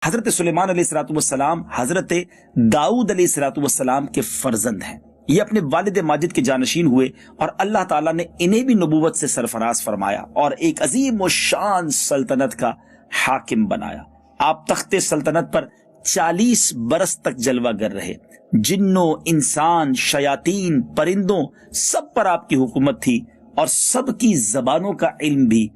حضرت سلیمان علیہ الصلوۃ والسلام حضرت داؤد علیہ الصلوۃ والسلام کے فرزند ہیں. یہ اپنے والد ماجد کے جانشین ہوئے اور اللہ تعالیٰ نے انہیں بھی نبوت سے سرفراز فرمایا اور ایک عظیم و شان سلطنت کا حاکم بنایا. آپ تخت سلطنت پر 40 برس تک جلوہ گر رہے. جنوں، انسان، شیاطین، پرندوں سب پر آپ کی حکومت تھی اور سب کی زبانوں کا علم بھی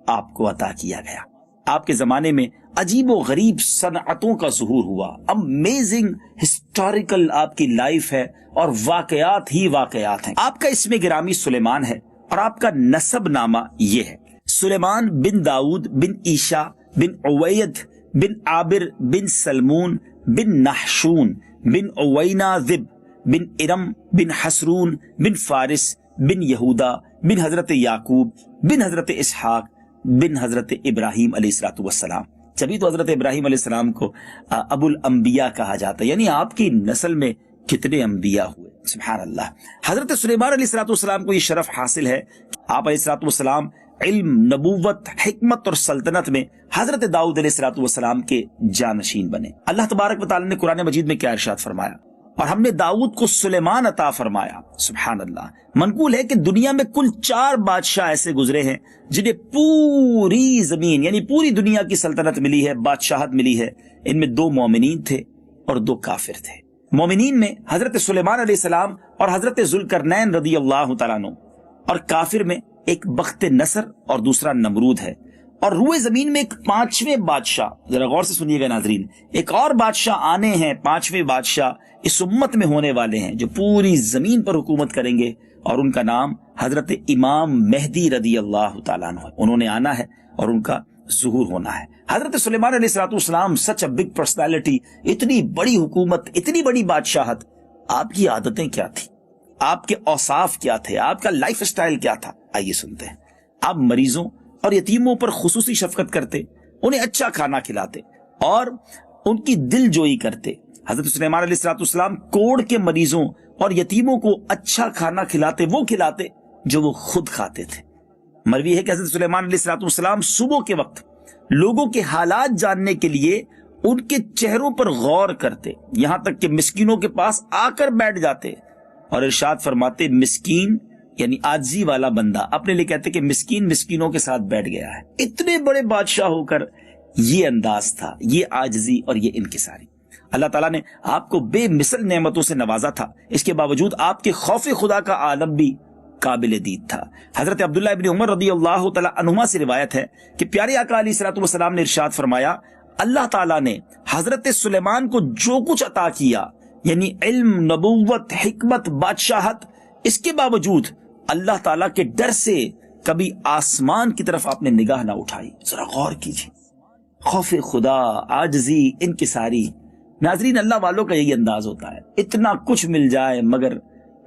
آپ کو عطا کیا گیا. آپ کے زمانے میں عجیب و غریب صنعتوں کا ظہور ہوا. امیزنگ ہسٹوریکل آپ کی لائف ہے اور واقعات ہی واقعات ہیں. آپ کا اسم گرامی سلیمان ہے اور آپ کا نسب نامہ یہ ہے: سلیمان بن داؤد بن عیشا بن عوید بن عابر بن سلمون بن نحشون بن عوینہ ذب بن ارم بن حسرون بن فارس بن یہودا بن حضرت یعقوب بن حضرت اسحاق بن حضرت ابراہیم علیہ الصلوۃ والسلام. جبھی تو حضرت ابراہیم علیہ السلام کو ابو الانبیاء کہا جاتا ہے، یعنی آپ کی نسل میں کتنے انبیاء ہوئے. سبحان اللہ. حضرت سلیمان علیہ الصلوۃ والسلام کو یہ شرف حاصل ہے. آپ علیہ الصلوۃ والسلام علم، نبوت، حکمت اور سلطنت میں حضرت داؤد علیہ الصلوۃ والسلام کے جانشین بنے. اللہ تبارک و تعالی نے قرآن مجید میں کیا ارشاد فرمایا: اور ہم نے داؤد کو سلیمان عطا فرمایا. سبحان اللہ. منقول ہے کہ دنیا میں کل 4 بادشاہ ایسے گزرے ہیں جنہیں پوری زمین یعنی پوری دنیا کی سلطنت ملی ہے، بادشاہت ملی ہے. ان میں 2 مومنین تھے اور 2 کافر تھے. مومنین میں حضرت سلیمان علیہ السلام اور حضرت ذوالقرنین رضی اللہ تعالیٰ عنہ، اور کافر میں ایک بخت نصر اور دوسرا نمرود ہے. اور روئے زمین میں ایک 5ویں بادشاہ، ذرا غور سے سنیے گا ناظرین، ایک اور بادشاہ آنے ہیں. 5ویں بادشاہ اس امت میں ہونے والے ہیں جو پوری زمین پر حکومت کریں گے، اور ان کا نام حضرت امام مہدی رضی اللہ تعالیٰ عنہ ہے. انہوں نے آنا ہے اور ان کا ظہور ہونا ہے. حضرت سلیمان علیہ الصلوۃ والسلام سچ اے بگ پرسنالٹی، اتنی بڑی حکومت، اتنی بڑی بادشاہت. آپ کی عادتیں کیا تھی؟ آپ کے اوصاف کیا تھے؟ آپ کا لائف اسٹائل کیا تھا؟ آئیے سنتے ہیں. آپ مریضوں اور یتیموں پر خصوصی شفقت کرتے، انہیں اچھا کھانا کھلاتے اور ان کی دل جوئی کرتے. حضرت سلیمان علیہ الصلوۃ والسلام کوڑ کے مریضوں اور یتیموں کو اچھا کھانا کھلاتے، وہ کھلاتے جو وہ خود کھاتے تھے. مروی ہے کہ حضرت سلیمان علیہ الصلوۃ والسلام صبح کے وقت لوگوں کے حالات جاننے کے لیے ان کے چہروں پر غور کرتے، یہاں تک کہ مسکینوں کے پاس آ کر بیٹھ جاتے اور ارشاد فرماتے: مسکین یعنی عاجزی والا بندہ. اپنے لیے کہتے کہ مسکین مسکینوں کے ساتھ بیٹھ گیا ہے. اتنے بڑے بادشاہ ہو کر یہ انداز تھا، یہ عاجزی اور یہ انکساری. اللہ تعالیٰ نے آپ کو بے مثل نعمتوں سے نوازا تھا، اس کے باوجود آپ کے خوف خدا کا عالم بھی قابل دید تھا. حضرت عبداللہ ابن عمر رضی اللہ تعالیٰ عنہما سے روایت ہے کہ پیارے آقا علیہ الصلوۃ والسلام نے ارشاد فرمایا: اللہ تعالیٰ نے حضرت سلیمان کو جو کچھ عطا کیا، یعنی علم، نبوت، حکمت، بادشاہت، اس کے باوجود اللہ تعالیٰ کے ڈر سے کبھی آسمان کی طرف آپ نے نگاہ نہ اٹھائی. ذرا غور کیجیے. خوف خدا، عاجزی، انکساری. ناظرین، اللہ والوں کا یہی انداز ہوتا ہے. اتنا کچھ مل جائے مگر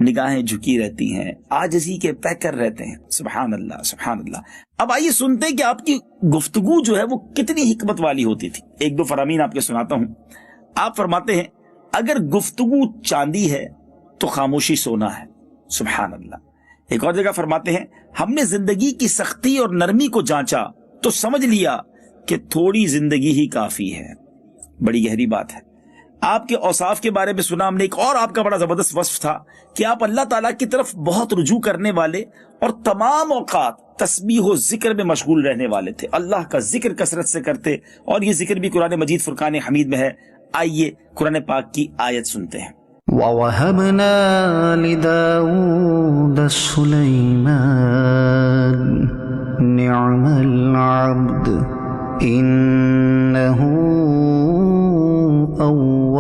نگاہیں جھکی رہتی ہیں، عاجزی کے پیکر رہتے ہیں. سبحان اللہ، سبحان اللہ. اب آئیے سنتے ہیں کہ آپ کی گفتگو جو ہے وہ کتنی حکمت والی ہوتی تھی. 1-2 فرامین آپ کے سناتا ہوں. آپ فرماتے ہیں: اگر گفتگو چاندی ہے تو خاموشی سونا ہے. سبحان اللہ. ایک اور جگہ فرماتے ہیں: ہم نے زندگی کی سختی اور نرمی کو جانچا تو سمجھ لیا کہ تھوڑی زندگی ہی کافی ہے. بڑی گہری بات ہے. آپ کے اوصاف کے بارے میں سنا ہم نے. ایک اور آپ کا بڑا زبردست وصف تھا کہ آپ اللہ تعالیٰ کی طرف بہت رجوع کرنے والے اور تمام اوقات تسبیح و ذکر میں مشغول رہنے والے تھے. اللہ کا ذکر کثرت سے کرتے، اور یہ ذکر بھی قرآن مجید فرقان حمید میں ہے. آئیے قرآن پاک کی آیت سنتے ہیں. وَوَهَبْنَا لِدَاوُودَ سُلَيْمَانَ نِعْمَ الْعَبْدُ إِنَّهُ أَوَّابٌ.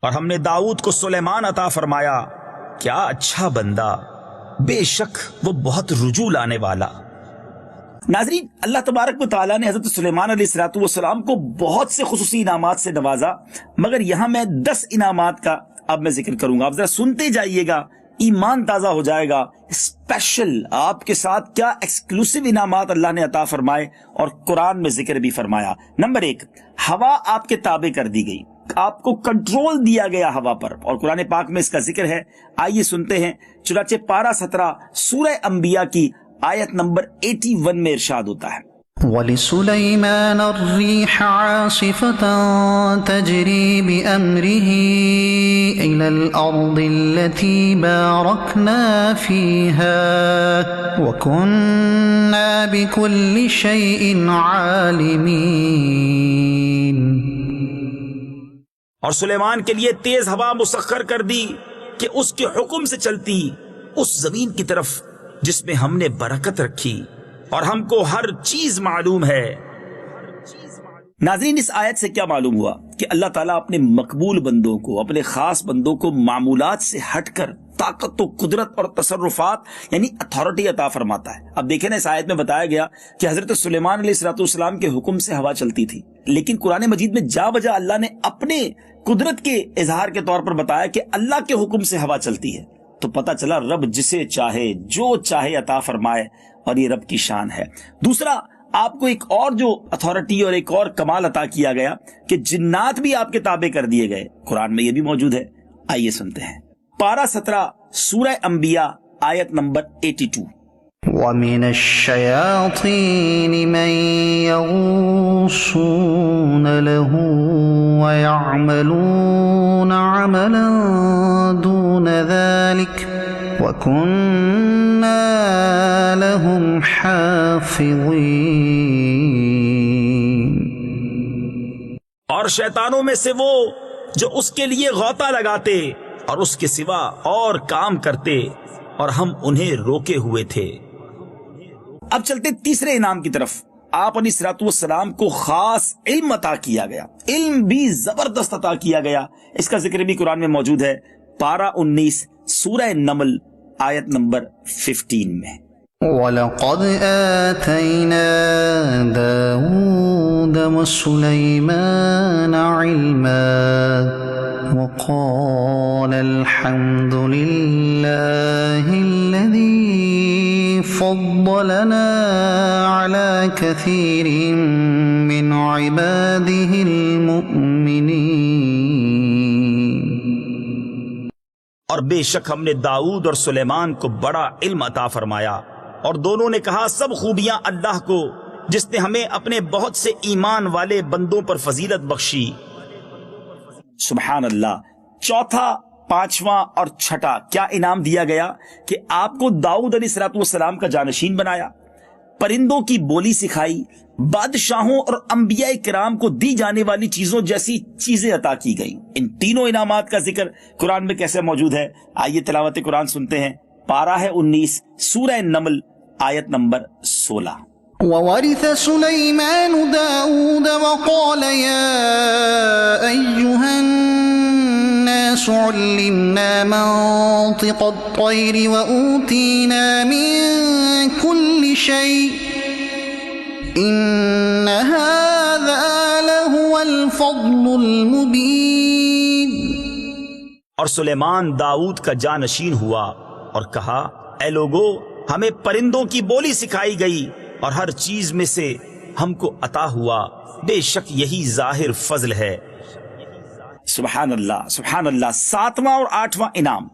اور ہم نے داؤد کو سلیمان عطا فرمایا، کیا اچھا بندہ، بے شک وہ بہت رجوع لانے والا. ناظرین، اللہ تبارک و تعالیٰ نے حضرت سلیمان علیہ الصلوۃ والسلام کو بہت سے خصوصی انعامات سے نوازا، مگر یہاں میں 10 انعامات کا اب میں ذکر کروں گا. آپ ذرا سنتے جائیے گا، ایمان تازہ ہو جائے گا. اسپیشل آپ کے ساتھ کیا ایکسکلوسیو انعامات اللہ نے عطا فرمائے اور قرآن میں ذکر بھی فرمایا. نمبر 1، ہوا آپ کے تابع کر دی گئی، آپ کو کنٹرول دیا گیا ہوا پر، اور قرآن پاک میں اس کا ذکر ہے. آئیے سنتے ہیں. چنانچہ پارہ 17 سورہ انبیاء کی آیت نمبر 81 میں ارشاد ہوتا ہے: وَلِسُلَيْمَانَ الرِّيحَ عَاصِفَةً تَجْرِي بِأَمْرِهِ إِلَى الْأَرْضِ الَّتِي بَارَكْنَا فِيهَا وَكُنَّا بِكُلِّ شَيْءٍ عَالِمِينَ۔ اور سلیمان کے لیے تیز ہوا مسخر کر دی کہ اس کے حکم سے چلتی اس زمین کی طرف جس میں ہم نے برکت رکھی، اور ہم کو ہر چیز معلوم ہے۔ ناظرین، اس آیت سے کیا معلوم ہوا کہ اللہ تعالیٰ اپنے مقبول بندوں کو، اپنے خاص بندوں کو معمولات سے ہٹ کر طاقت و قدرت اور تصرفات یعنی اتھارٹی عطا فرماتا ہے۔ اب دیکھیں نا، اس آیت میں بتایا گیا کہ حضرت سلیمان علیہ السلام کے حکم سے ہوا چلتی تھی، لیکن قرآن مجید میں جا بجا اللہ نے اپنے قدرت کے اظہار کے طور پر بتایا کہ اللہ کے حکم سے ہوا چلتی ہے۔ تو پتہ چلا رب جسے چاہے جو چاہے عطا فرمائے، اور یہ رب کی شان ہے۔ دوسرا، آپ کو ایک اور جو اتھارٹی اور ایک اور کمال عطا کیا گیا کہ جنات بھی آپ کے تابع کر دیے گئے، قرآن میں یہ بھی موجود ہے۔ آئیے سنتے ہیں پارہ 17 سورہ انبیاء آیت نمبر 82۔ وَمِنَ الشَّيَاطِينِ مَن يَغُوصُونَ لَهُ وَيَعْمَلُونَ عَمَلًا دُونَ ذَلِكَ وَكُنَّا لَهُمْ حَافِظِينَ۔ اور شیطانوں میں سے وہ جو اس کے لیے غوطہ لگاتے اور اس کے سوا اور کام کرتے، اور ہم انہیں روکے ہوئے تھے۔ اب چلتے تیسرے انعام کی طرف۔ آپ علیہ الصلوۃ والسلام کو خاص علم عطا کیا گیا، علم بھی زبردست عطا کیا گیا۔ اس کا ذکر بھی قرآن میں موجود ہے، پارہ 19 سورہ نمل آیت نمبر 15 میں۔ وَلَقَدْ آتَيْنَا دَاوُودَ وَسُلَيْمَانَ عِلْمًا وَقَالَ الْحَمْدُ لِلَّهِ الَّذِي فَضَّلَنَا عَلَى كَثِيرٍ مِّنْ عِبَادِهِ الْمُؤْمِنِينَ۔ اور بے شک ہم نے داؤد اور سلیمان کو بڑا علم عطا فرمایا، اور دونوں نے کہا سب خوبیاں اللہ کو، جس نے ہمیں اپنے بہت سے ایمان والے بندوں پر فضیلت بخشی۔ سبحان اللہ۔ چوتھا، پانچواں اور چھٹا کیا انعام دیا گیا کہ آپ کو داؤد علیہ السلام کا جانشین بنایا، پرندوں کی بولی سکھائی، بادشاہوں اور انبیاء کرام کو دی جانے والی چیزوں جیسی چیزیں عطا کی گئی۔ ان تینوں انعامات کا ذکر قرآن میں کیسے موجود ہے؟ آئیے تلاوت قرآن سنتے ہیں، پارہ ہے 19 سورہ نمل آیت نمبر 16۔ وَوَرِثَ سُلَيْمَانُ دَاوُودَ وَقَالَ يَا أَيُّهَا النَّاسُ عُلِّمْنَا مَنطِقَ الطَّيْرِ وَأُوتِينَا مِن كُلِّ شَيْءٍ إِنَّ هَذَا لَهُوَ الْفَضْلُ الْمُبِينُ۔ اور سلیمان داؤد کا جانشین ہوا اور کہا، اے لوگو، ہمیں پرندوں کی بولی سکھائی گئی اور ہر چیز میں سے ہم کو عطا ہوا، بے شک یہی ظاہر فضل ہے۔ سبحان اللہ، سبحان اللہ۔ ساتواں اور آٹھواں انعام،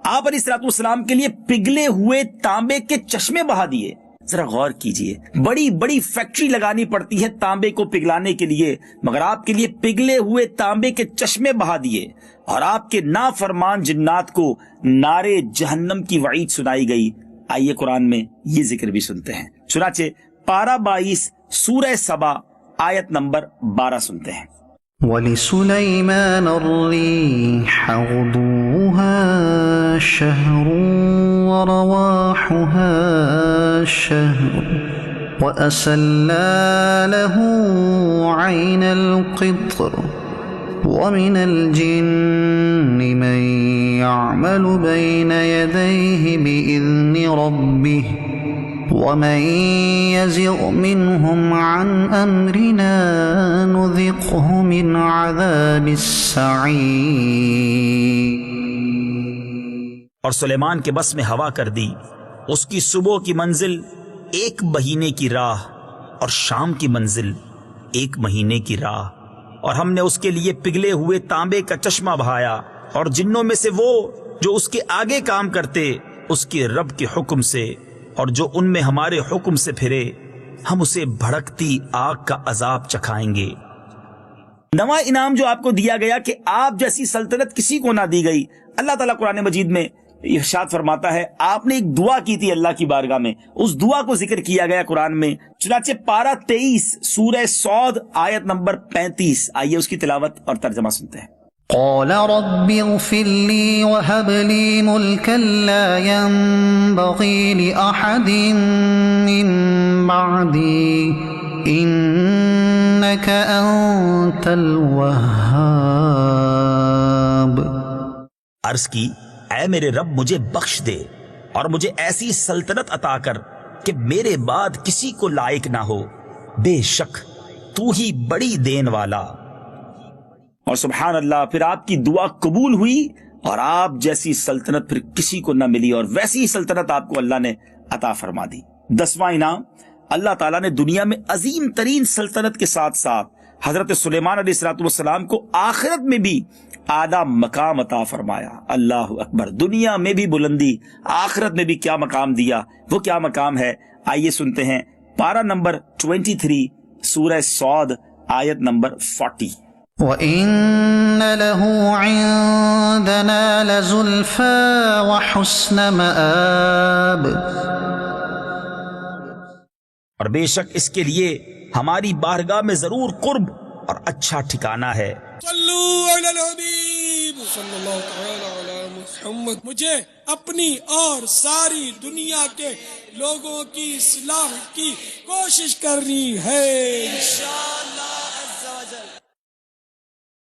آپ علیہ السلام کے لیے پگھلے ہوئے تانبے کے چشمے بہا دیے۔ ذرا غور کیجئے، بڑی بڑی فیکٹری لگانی پڑتی ہے تانبے کو پگھلانے کے لیے، مگر آپ کے لیے پگھلے ہوئے تانبے کے چشمے بہا دیے، اور آپ کے نافرمان جنات کو نارے جہنم کی وعید سنائی گئی۔ آئیے قرآن میں یہ ذکر بھی سنتے ہیں، چنانچہ پارہ 22 سورہ سبا آیت نمبر 12 سنتے ہیں۔ وَلِسُلَيْمَانَ الرِّيحَ غُدُوُّهَا شَهْرٌ وَرَوَاحُهَا شَهْرٌ وَأَسَلَّا لَهُ عَيْنَ الْقِطْرِ وَمِنَ الْجِنِّ مَن يَعْمَلُ بَيْنَ يَدَيْهِ بِإِذْنِ رَبِّهِ وَمَن يَزِغْ مِنْهُمْ عَنْ أَمْرِنَا نُذِقْهُ مِنْ عَذَابِ السَّعِيرِ۔ اور سلیمان کے بس میں ہوا کر دی، اس کی صبح کی منزل 1 مہینے کی راہ، اور شام کی منزل 1 مہینے کی راہ، اور ہم نے اس کے لیے پگھلے ہوئے تانبے کا چشمہ بہایا، اور جنوں میں سے وہ جو اس کے آگے کام کرتے اس کے رب کے حکم سے، اور جو ان میں ہمارے حکم سے پھرے ہم اسے بھڑکتی آگ کا عذاب چکھائیں گے۔ نواں انعام جو آپ کو دیا گیا کہ آپ جیسی سلطنت کسی کو نہ دی گئی۔ اللہ تعالیٰ قرآن مجید میں ارشاد فرماتا ہے آپ نے ایک دعا کی تھی اللہ کی بارگاہ میں، اس دعا کو ذکر کیا گیا قرآن میں۔ چنانچہ پارہ 23 سورہ صاد آیت نمبر 35، آئیے اس کی تلاوت اور ترجمہ سنتے ہیں۔ قال رب اغفر لي وهب لي ملكا لا ينبغي لأحد من بعدي إنك أنت الوهاب۔ عرض کی اے میرے رب مجھے بخش دے اور مجھے ایسی سلطنت عطا کر کہ میرے بعد کسی کو لائق نہ ہو، بے شک تو ہی بڑی دین والا۔ اور سبحان اللہ، پھر آپ کی دعا قبول ہوئی اور آپ جیسی سلطنت پھر کسی کو نہ ملی، اور ویسی ہی سلطنت آپ کو اللہ نے عطا فرما دی۔ 10واں انعام، اللہ تعالیٰ نے دنیا میں عظیم ترین سلطنت کے ساتھ ساتھ حضرت سلیمان علیہ السلام کو آخرت میں بھی اعلیٰ مقام عطا فرمایا۔ اللہ اکبر، دنیا میں بھی بلندی، آخرت میں بھی کیا مقام دیا۔ وہ کیا مقام ہے؟ آئیے سنتے ہیں پارہ نمبر 23 سورہ صاد آیت نمبر 40۔ وَإِنَّ لَهُ عِندَنَا لَزُلْفَىٰ وَحُسْنَ مَآبٍ۔ اور بے شک اس کے لیے ہماری بارگاہ میں ضرور قرب اور اچھا ٹھکانہ ہے۔ صلو علی الحبیب صلی اللہ تعالی علی محمد۔ مجھے اپنی اور ساری دنیا کے لوگوں کی اصلاح کی کوشش کرنی ہے انشاءاللہ۔